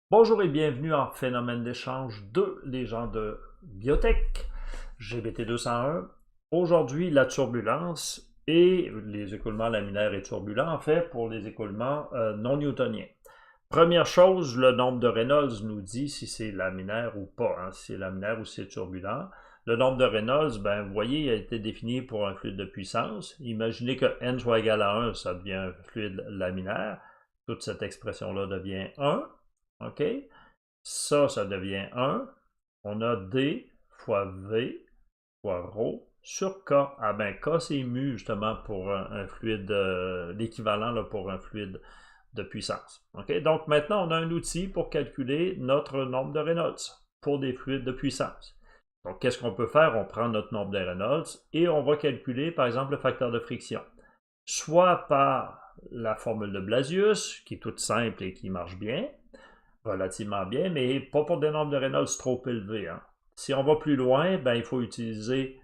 Bonjour et bienvenue en phénomène d'échange de les gens de biotech, GBT201. Aujourd'hui, la turbulence et les écoulements laminaires et turbulents, en fait, pour les écoulements non newtoniens. Première chose, le nombre de Reynolds nous dit si c'est laminaire ou pas, hein, si c'est laminaire ou si c'est turbulent. Le nombre de Reynolds, ben, vous voyez, il a été défini pour un fluide de puissance. Imaginez que n soit égal à 1, ça devient un fluide laminaire. Toute cette expression-là devient 1. OK? Ça devient 1. On a D fois V fois ρ sur K. Ah ben K, c'est mu, justement, pour un fluide, l'équivalent pour un fluide de puissance. OK? Donc, maintenant, on a un outil pour calculer notre nombre de Reynolds pour des fluides de puissance. Donc, qu'est-ce qu'on peut faire? On prend notre nombre de Reynolds et on va calculer, par exemple, le facteur de friction. Soit par la formule de Blasius, qui est toute simple et qui marche bien, relativement bien, mais pas pour des nombres de Reynolds trop élevés, hein. Si on va plus loin, ben, il faut utiliser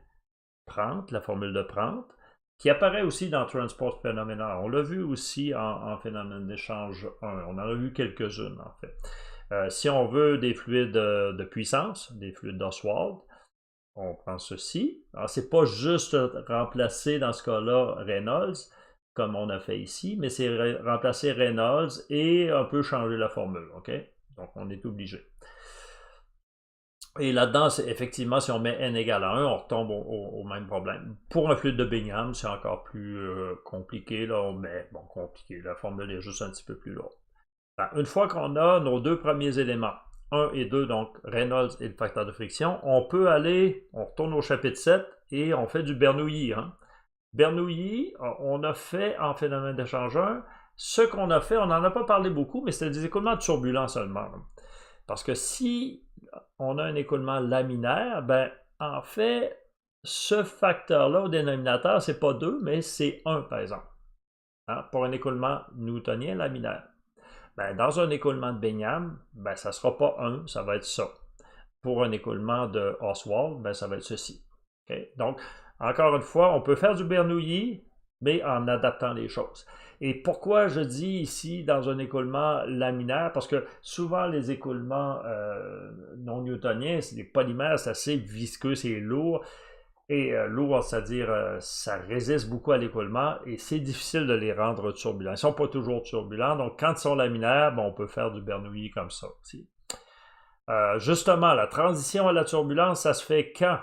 Prandtl, la formule de Prandtl, qui apparaît aussi dans Transport Phenomena. On l'a vu aussi en phénomène d'échange 1. On en a vu quelques-unes, en fait. Si on veut des fluides de puissance, des fluides d'Oswald, on prend ceci. Alors, c'est pas juste remplacer, dans ce cas-là, Reynolds, comme on a fait ici, mais c'est remplacer Reynolds et un peu changer la formule, OK? Donc, on est obligé. Et là-dedans, effectivement, si on met n égale à 1, on retombe au même problème. Pour un fluide de Bingham, c'est encore plus compliqué. Là, on met, bon, compliqué, la formule est juste un petit peu plus lourde. Ben, une fois qu'on a nos deux premiers éléments, 1 et 2, donc Reynolds et le facteur de friction, on peut aller, on retourne au chapitre 7 et on fait du Bernoulli. Hein. Bernoulli, on a fait en phénomène d'échange 1, ce qu'on a fait, on n'en a pas parlé beaucoup, mais c'était des écoulements turbulents seulement. Parce que si on a un écoulement laminaire, ben, en fait, ce facteur-là au dénominateur, c'est pas 2, mais c'est 1, par exemple, hein, pour un écoulement newtonien laminaire. Ben, dans un écoulement de Bingham, ben, ça ne sera pas 1, ça va être ça. Pour un écoulement de Oswald, ben, ça va être ceci. Okay? Donc, encore une fois, on peut faire du Bernoulli, mais en adaptant les choses. Et pourquoi je dis ici dans un écoulement laminaire? Parce que souvent les écoulements non newtoniens, c'est des polymères, c'est assez visqueux, c'est lourd. Et lourd, c'est-à-dire ça résiste beaucoup à l'écoulement et c'est difficile de les rendre turbulents. Ils ne sont pas toujours turbulents, donc quand ils sont laminaires, ben, on peut faire du Bernoulli comme ça aussi. Justement, la transition à la turbulence, ça se fait quand?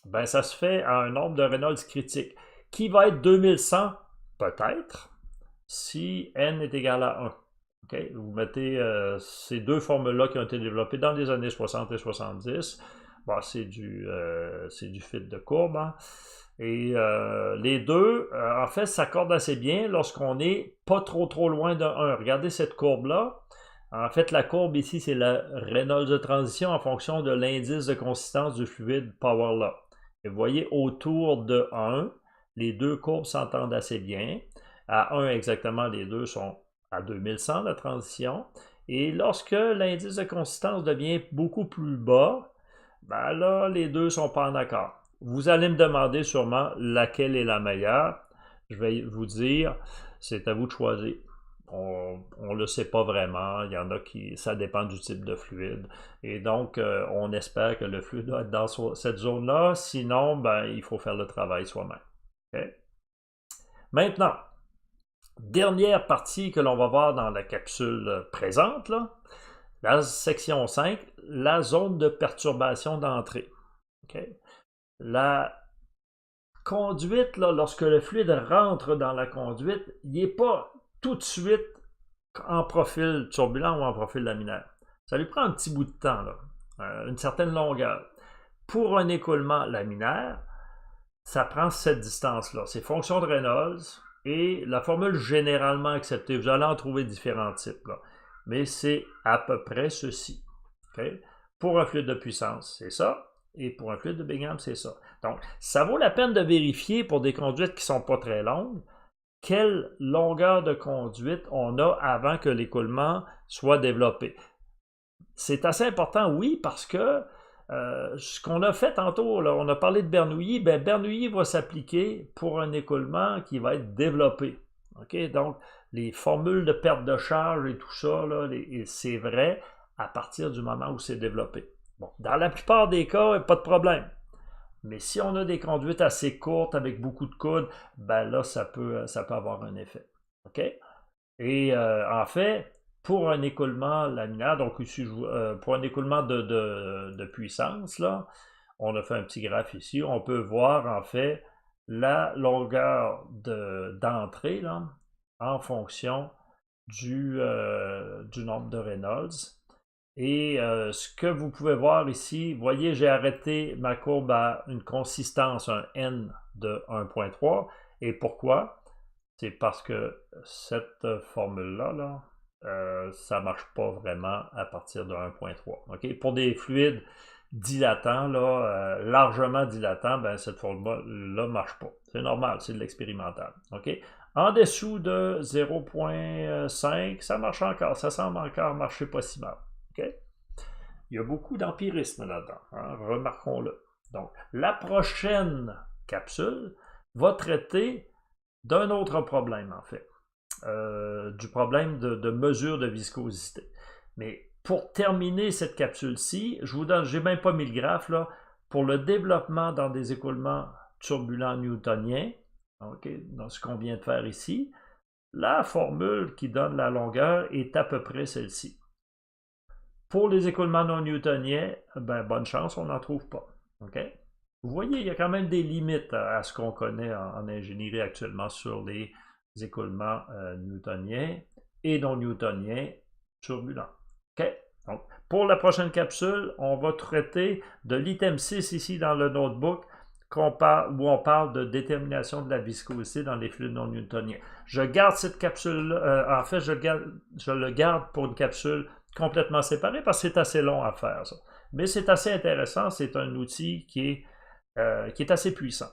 Ben, ça se fait à un nombre de Reynolds critique, qui va être 2100, peut-être, si n est égal à 1. Okay? Vous mettez ces deux formules-là qui ont été développées dans les années 60 et 70. Bon, c'est du fit de courbe. Hein? Et les deux, en fait, s'accordent assez bien lorsqu'on n'est pas trop loin de 1. Regardez cette courbe-là. En fait, la courbe ici, c'est la Reynolds de transition en fonction de l'indice de consistance du fluide Power Law. Et vous voyez, autour de 1, les deux courbes s'entendent assez bien. À 1 exactement, les deux sont à 2100, la transition. Et lorsque l'indice de consistance devient beaucoup plus bas, ben là, les deux ne sont pas en accord. Vous allez me demander sûrement laquelle est la meilleure. Je vais vous dire, c'est à vous de choisir. On ne le sait pas vraiment. Il y en a qui, ça dépend du type de fluide. Et donc, on espère que le fluide doit être dans cette zone-là. Sinon, ben, il faut faire le travail soi-même. Okay? Maintenant, dernière partie que l'on va voir dans la capsule présente, là, la section 5, la zone de perturbation d'entrée. Okay? La conduite, là, lorsque le fluide rentre dans la conduite, il n'est pas tout de suite en profil turbulent ou en profil laminaire. Ça lui prend un petit bout de temps, là, une certaine longueur. Pour un écoulement laminaire, ça prend cette distance-là. C'est fonction de Reynolds et la formule généralement acceptée. Vous allez en trouver différents types, là. Mais c'est à peu près ceci. Okay? Pour un fluide de puissance, c'est ça. Et pour un fluide de Bingham, c'est ça. Donc, ça vaut la peine de vérifier pour des conduites qui ne sont pas très longues, quelle longueur de conduite on a avant que l'écoulement soit développé. C'est assez important, oui, parce que ce qu'on a fait tantôt, là, on a parlé de Bernoulli, ben Bernoulli va s'appliquer pour un écoulement qui va être développé. Okay? Donc, les formules de perte de charge et tout ça, c'est vrai à partir du moment où c'est développé. Bon, dans la plupart des cas, pas de problème. Mais si on a des conduites assez courtes avec beaucoup de coudes, ben là, ça peut avoir un effet. OK? Et en fait, pour un écoulement laminaire, donc ici, pour un écoulement de puissance, là, on a fait un petit graphe ici, on peut voir en fait la longueur d'entrée en fonction du nombre de Reynolds. Et ce que vous pouvez voir ici, vous voyez, j'ai arrêté ma courbe à une consistance, un N de 1.3. Et pourquoi? C'est parce que cette formule-là, ça ne marche pas vraiment à partir de 1.3. Okay? Pour des fluides dilatants, largement dilatants, ben, cette formule-là ne marche pas. C'est normal, c'est de l'expérimental. Okay? En dessous de 0.5, ça marche encore, ça semble encore marcher pas si mal. Okay? Il y a beaucoup d'empirisme là-dedans, hein, remarquons-le. Donc, la prochaine capsule va traiter d'un autre problème, en fait, du problème de mesure de viscosité. Mais pour terminer cette capsule-ci, je vous donne, j'ai même pas mis le graphe, là, pour le développement dans des écoulements turbulents newtoniens, okay, dans ce qu'on vient de faire ici, la formule qui donne la longueur est à peu près celle-ci. Pour les écoulements non newtoniens, ben, bonne chance, on n'en trouve pas. Okay? Vous voyez, il y a quand même des limites à ce qu'on connaît en ingénierie actuellement sur les écoulements newtoniens et non newtoniens turbulents. Okay? Donc, pour la prochaine capsule, on va traiter de l'item 6 ici dans le notebook où on parle de détermination de la viscosité dans les fluides non newtoniens. Je garde cette capsule, en fait, je le garde pour une capsule complètement séparée parce que c'est assez long à faire, ça. Mais c'est assez intéressant, c'est un outil qui est assez puissant.